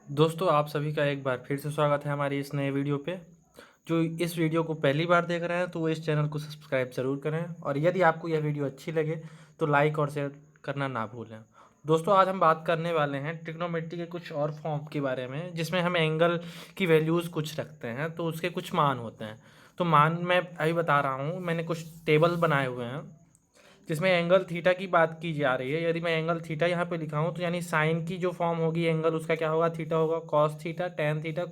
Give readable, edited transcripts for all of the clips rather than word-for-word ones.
दोस्तों आप सभी का एक बार फिर से स्वागत है हमारी इस नए वीडियो पे। जो इस वीडियो को पहली बार देख रहे हैं तो वो इस चैनल को सब्सक्राइब ज़रूर करें और यदि आपको यह वीडियो अच्छी लगे तो लाइक और शेयर करना ना भूलें। दोस्तों आज हम बात करने वाले हैं ट्रिग्नोमेट्री के कुछ और फॉर्म के बारे में जिसमें हम एंगल की वैल्यूज़ कुछ रखते हैं तो उसके कुछ मान होते हैं। तो मान मैं अभी बता रहा हूँ, मैंने कुछ टेबल बनाए हुए हैं जिसमें एंगल थीटा की बात की जा रही है। यदि मैं एंगल थीटा यहाँ पे लिखा हूँ तो यानी साइन की जो फॉर्म होगी एंगल उसका क्या होगा, थीटा होगा, कॉस थीटा, टेन थीटा।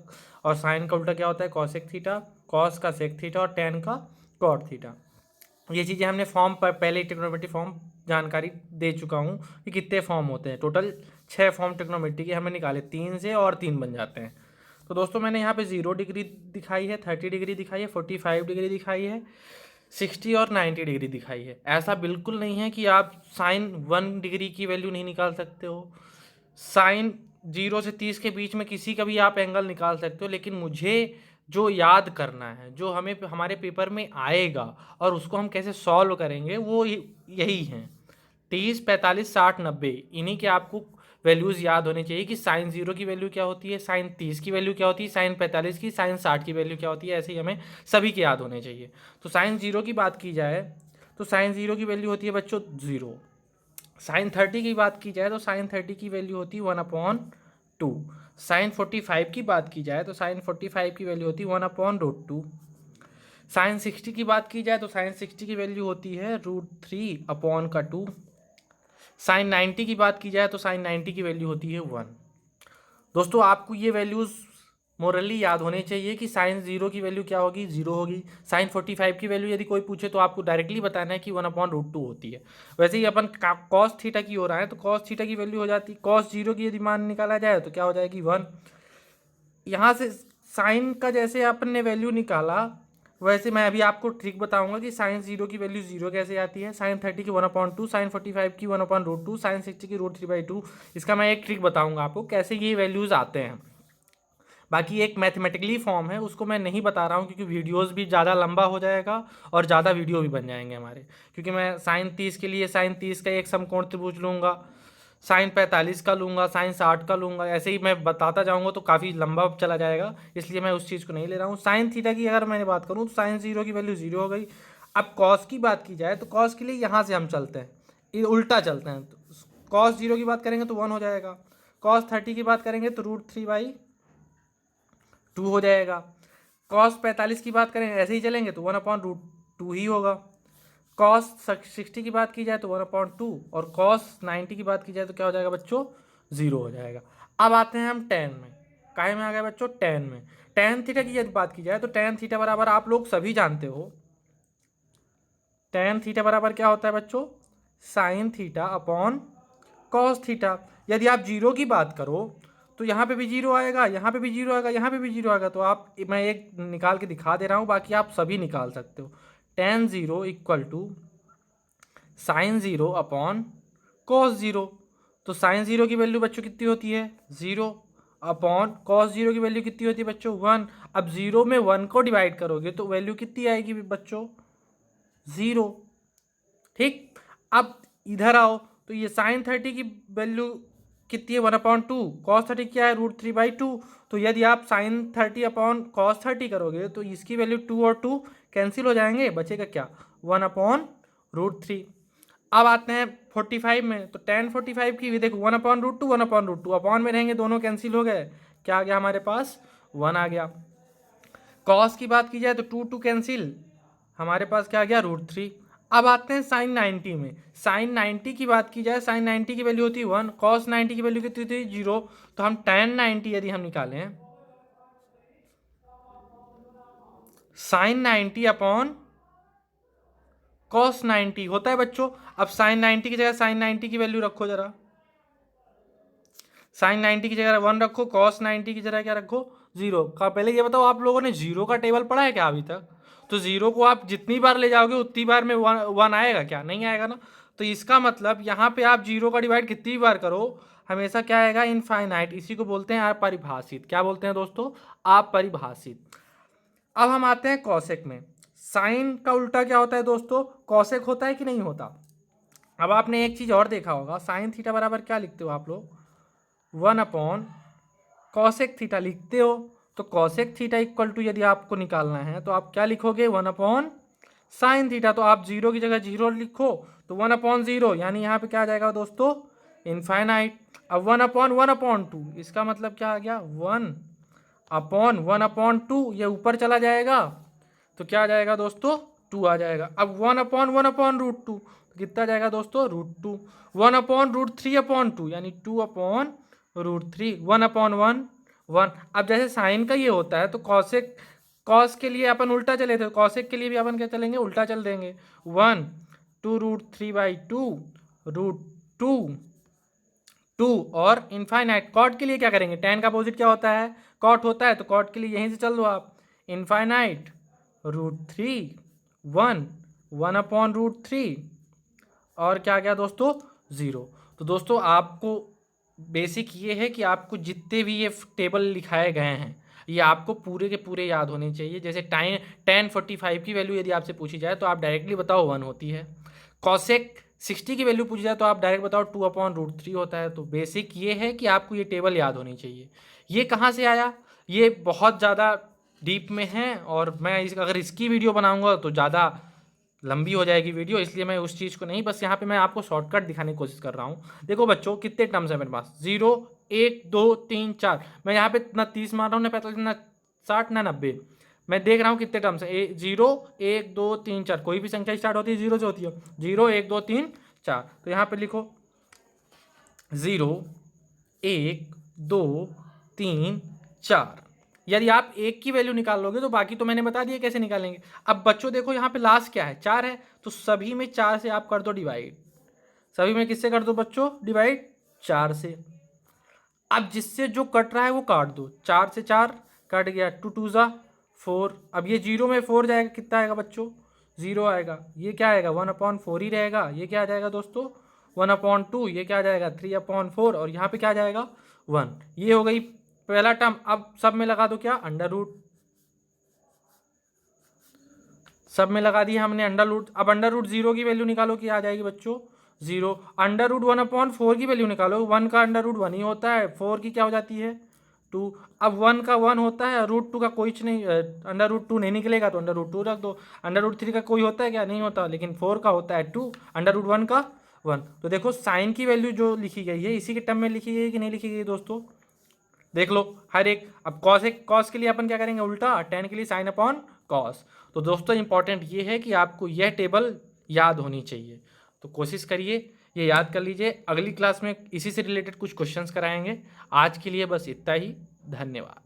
और साइन का उल्टा क्या होता है, कॉसेक थीटा, कॉस का सेक थीटा और टेन का कॉट थीटा। ये चीज़ें हमने फॉर्म पर पहले ही ट्रिग्नोमेट्री फॉर्म जानकारी दे चुका हूँ कि कितने फॉर्म होते हैं। टोटल 6 फॉर्म ट्रिग्नोमेट्री के हमने निकाले, 3 से और 3 बन जाते हैं। तो दोस्तों मैंने यहाँ पे 0 डिग्री दिखाई है, 30 डिग्री दिखाई है, 45 डिग्री दिखाई है, 60 और 90 डिग्री दिखाई है। ऐसा बिल्कुल नहीं है कि आप साइन 1 डिग्री की वैल्यू नहीं निकाल सकते हो। साइन 0 से 30 के बीच में किसी का भी आप एंगल निकाल सकते हो, लेकिन मुझे जो याद करना है, जो हमें हमारे पेपर में आएगा और उसको हम कैसे सॉल्व करेंगे वो यही है। 30, 45, 60, 90 इन्हीं के आपको वैल्यूज़ याद होनी चाहिए कि साइन 0 की वैल्यू क्या होती है, साइन 30 की वैल्यू क्या होती है, साइन 45 की, साइन 60 की वैल्यू क्या होती है। ऐसे ही हमें सभी के याद होने चाहिए। तो साइन 0 की बात की जाए तो साइन 0 की वैल्यू होती है बच्चों 0। साइन 30 की बात की जाए तो साइन 30 की वैल्यू होती है 1/2। साइन 45 की बात की जाए तो साइन 45 की वैल्यू होती है 1/√2। साइन 60 की बात की जाए तो साइन 60 की वैल्यू होती है √3/2। साइन 90 की बात की जाए तो साइन 90 की वैल्यू होती है 1। दोस्तों आपको ये वैल्यूज़ मोरली याद होने चाहिए कि साइन 0 की वैल्यू क्या होगी, 0 होगी। साइन 45 की वैल्यू यदि कोई पूछे तो आपको डायरेक्टली बताना है कि 1/√2 होती है। वैसे ही अपन कॉस थीटा की हो रहा है तो कॉस थीटा की वैल्यू हो जाती है, कॉस 0 की यदि मान निकाला जाए तो क्या हो जाएगी 1। यहाँ से साइन का जैसे अपन ने वैल्यू निकाला वैसे मैं अभी आपको ट्रिक बताऊंगा कि साइन 0 की वैल्यू 0 कैसे आती है, साइन 30 की 1/2, साइन 45 की 1/√2, साइन 60 की √3/2। इसका मैं एक ट्रिक बताऊंगा आपको कैसे ये वैल्यूज़ आते हैं। बाकी एक मैथमेटिकली फॉर्म है उसको मैं नहीं बता रहा हूँ क्योंकि वीडियोस भी ज़्यादा लंबा हो जाएगा और ज़्यादा वीडियो भी बन जाएंगे हमारे। क्योंकि मैं साइन 30 के लिए साइन 30 का एक समकोण त्रिभुज लूँगा, साइन 45 का लूँगा, साइन 60 का लूँगा, ऐसे ही मैं बताता जाऊँगा तो काफ़ी लंबा चला जाएगा, इसलिए मैं उस चीज़ को नहीं ले रहा हूँ। साइन थीटा की अगर मैंने बात करूँ तो साइन 0 की वैल्यू 0 हो गई। अब कॉस की बात की जाए तो कॉस के लिए यहाँ से हम चलते हैं, ये उल्टा चलते हैं। तो कॉस 0 की बात करेंगे तो 1 हो जाएगा, कॉस 30 की बात करेंगे तो √3/2 हो जाएगा। कॉस 45 की बात करें ऐसे ही चलेंगे तो 1/√2 ही होगा। कॉस 60 की बात की जाए तो 1/2 और कॉस 90 की बात की जाए तो क्या हो जाएगा बच्चों, 0 हो जाएगा। अब आते हैं हम टेन में। काहे में आ गए बच्चों, टेन में। टेन थीटा की यदि बात की जाए तो टेन थीटा बराबर आप लोग सभी जानते हो, टेन थीटा बराबर क्या होता है बच्चों, sine theta upon cos theta. यदि आप जीरो की बात करो तो यहाँ पे भी जीरो आएगा, यहाँ पे भी जीरो आएगा, यहाँ पे भी जीरो आएगा। तो आप मैं एक निकाल के दिखा दे रहा हूँ, बाकी आप सभी निकाल सकते हो। Tan zero equal to sine zero upon cos zero. तो साइन जीरो की वैल्यू बच्चों कितनी होती है, जीरो, अपॉन कॉस जीरो की वैल्यू कितनी होती है बच्चों, 1। अब जीरो में 1 को डिवाइड करोगे तो वैल्यू कितनी आएगी बच्चों, 0। ठीक। अब इधर आओ तो ये साइन 30 की वैल्यू कितनी है, 1/2। कॉस 30 क्या है, √3/2। तो यदि आप साइन 30 अपॉन कॉस 30 करोगे तो इसकी वैल्यू 2 और 2 कैंसिल हो जाएंगे, बचेगा क्या, 1/√3। अब आते हैं 45 में तो टेन 45 की भी देखो 1/√2, 1/√2 अपॉन में रहेंगे, दोनों कैंसिल हो गए, क्या आ गया हमारे पास, 1 आ गया। कॉस की बात की जाए तो 2 2 कैंसिल, हमारे पास क्या आ गया, √3। अब आते हैं साइन 90 में। साइन 90 की बात की जाए, साइन 90 की वैल्यू होती है 1, कॉस 90 की वैल्यू कितनी होती है, 0। तो हम टेन 90 यदि हम निकालें, साइन 90 अपॉन कॉस 90 होता है बच्चों। अब साइन 90 की जगह साइन 90 की वैल्यू रखो जरा, साइन 90 की जगह 1 रखो, कॉस 90 की जगह क्या रखो, 0 का। पहले ये बताओ आप लोगों ने जीरो का टेबल पढ़ा है क्या अभी तक, तो जीरो को आप जितनी बार ले जाओगे उतनी बार में वन आएगा क्या, नहीं आएगा ना। तो इसका मतलब यहाँ पे आप जीरो का डिवाइड कितनी बार करो हमेशा क्या आएगा, इनफाइनाइट। इसी को बोलते हैं अपरिभाषित। क्या बोलते हैं दोस्तों, अपरिभाषित। अब हम आते हैं कॉसेक में। साइन का उल्टा क्या होता है दोस्तों, कॉसेक होता है कि नहीं होता। अब आपने एक चीज और देखा होगा, साइन थीटा बराबर क्या लिखते हो आप लोग, 1/cos कॉसेक थीटा लिखते हो तो कॉसेक थीटा इक्वल टू यदि आपको निकालना है तो आप क्या लिखोगे 1 साइन थीटा। तो आप 0 की जगह 0 लिखो तो 1/0, यानी यहाँ पे क्या आ जाएगा दोस्तों इनफाइनाइट। अब 1/1/2, इसका मतलब क्या आ गया 1/1/2, ये ऊपर चला जाएगा तो क्या आ जाएगा दोस्तों 2 आ जाएगा। अब 1/1/√2 कितना जाएगा दोस्तों √2। 1/√3/2 यानी 2/√3, 1/1 अब जैसे साइन का ये होता है तो कॉसेक कॉस के लिए अपन उल्टा चले थे, कॉसेक के लिए भी अपन क्या चलेंगे उल्टा चल देंगे। 1/2√3/2 √2 और इनफाइनाइट। कॉट के लिए क्या करेंगे, tan का अपोजिट क्या होता है कॉट होता है, तो कॉट के लिए यहीं से चल दो आप इनफाइनाइट √3 1/√3 और क्या गया दोस्तों 0। तो दोस्तों आपको बेसिक ये है कि आपको जितने भी ये टेबल लिखाए गए हैं ये आपको पूरे के पूरे याद होने चाहिए। जैसे tan 45 की वैल्यू यदि आपसे पूछी जाए तो आप डायरेक्टली बताओ 1 होती है। कॉसेक 60 की वैल्यू पूछी जाए तो आप डायरेक्ट बताओ 2/√3 होता है। तो बेसिक ये है कि आपको ये टेबल याद होनी चाहिए। ये कहाँ से आया, ये बहुत ज़्यादा डीप में है और मैं अगर इसकी वीडियो बनाऊंगा तो ज़्यादा लंबी हो जाएगी वीडियो, इसलिए मैं उस चीज़ को नहीं, बस यहाँ पे मैं आपको शॉर्टकट दिखाने की कोशिश कर रहा हूँ। देखो बच्चों कितने टर्म्स है मेरे पास 0 1 2 3 4, मैं यहाँ पे ना 30 मार रहा हूँ ना 45 ना 60 ना 90, मैं देख रहा हूँ कितने टर्म्स है 0 1 2 3 4, कोई भी संख्या स्टार्ट होती है 0 से होती है 0 1 2 3 4। तो यहाँ पे लिखो 0 1 2 3 4। यदि आप एक की वैल्यू निकाल लोगे तो बाकी तो मैंने बता दिया कैसे निकालेंगे। अब बच्चों देखो यहाँ पे लास्ट क्या है 4 है, तो सभी में 4 से आप कर दो डिवाइड, सभी में किससे कर दो बच्चों डिवाइड 4 से। अब जिससे जो कट रहा है वो काट दो, 4 से 4 कट गया 2 2 ज़ा 4। अब ये 0 में 4 जाएगा कितना आएगा बच्चों 0 आएगा, ये क्या आएगा 1/4 ही रहेगा, ये क्या आ जाएगा दोस्तों 1/2, ये क्या आ जाएगा 3/4 और यहाँ पे क्या आ जाएगा 1। ये हो गई पहला टर्म। अब सब में लगा दो क्या अंडर रूट, सब में लगा दिया हमने अंडर रूट। अब अंडर रूट 0 की वैल्यू निकालो क्या आ जाएगी बच्चों 0। अंडर रूट 1/4 की वैल्यू निकालो, 1 का अंडर रूट 1 ही होता है, 4 की क्या हो जाती है 2। अब 1 का 1 होता है, √2 का कोई नहीं, अंडर रूट 2 नहीं निकलेगा तो अंडर रूट 2 रख दो। अंडर रूट 3 का कोई होता है क्या, नहीं होता, लेकिन 4 का होता है 2, अंडर रूट 1 का 1। तो देखो साइन की वैल्यू जो लिखी गई है इसी के टर्म में लिखी गई है कि नहीं लिखी गई दोस्तों, देख लो हर एक। अब कॉस के लिए अपन क्या करेंगे उल्टा, tan के लिए sin अपॉन कॉस। तो दोस्तों इंपॉर्टेंट ये है कि आपको यह टेबल याद होनी चाहिए, तो कोशिश करिए ये याद कर लीजिए। अगली क्लास में इसी से रिलेटेड कुछ क्वेश्चंस कराएंगे। आज के लिए बस इतना ही, धन्यवाद।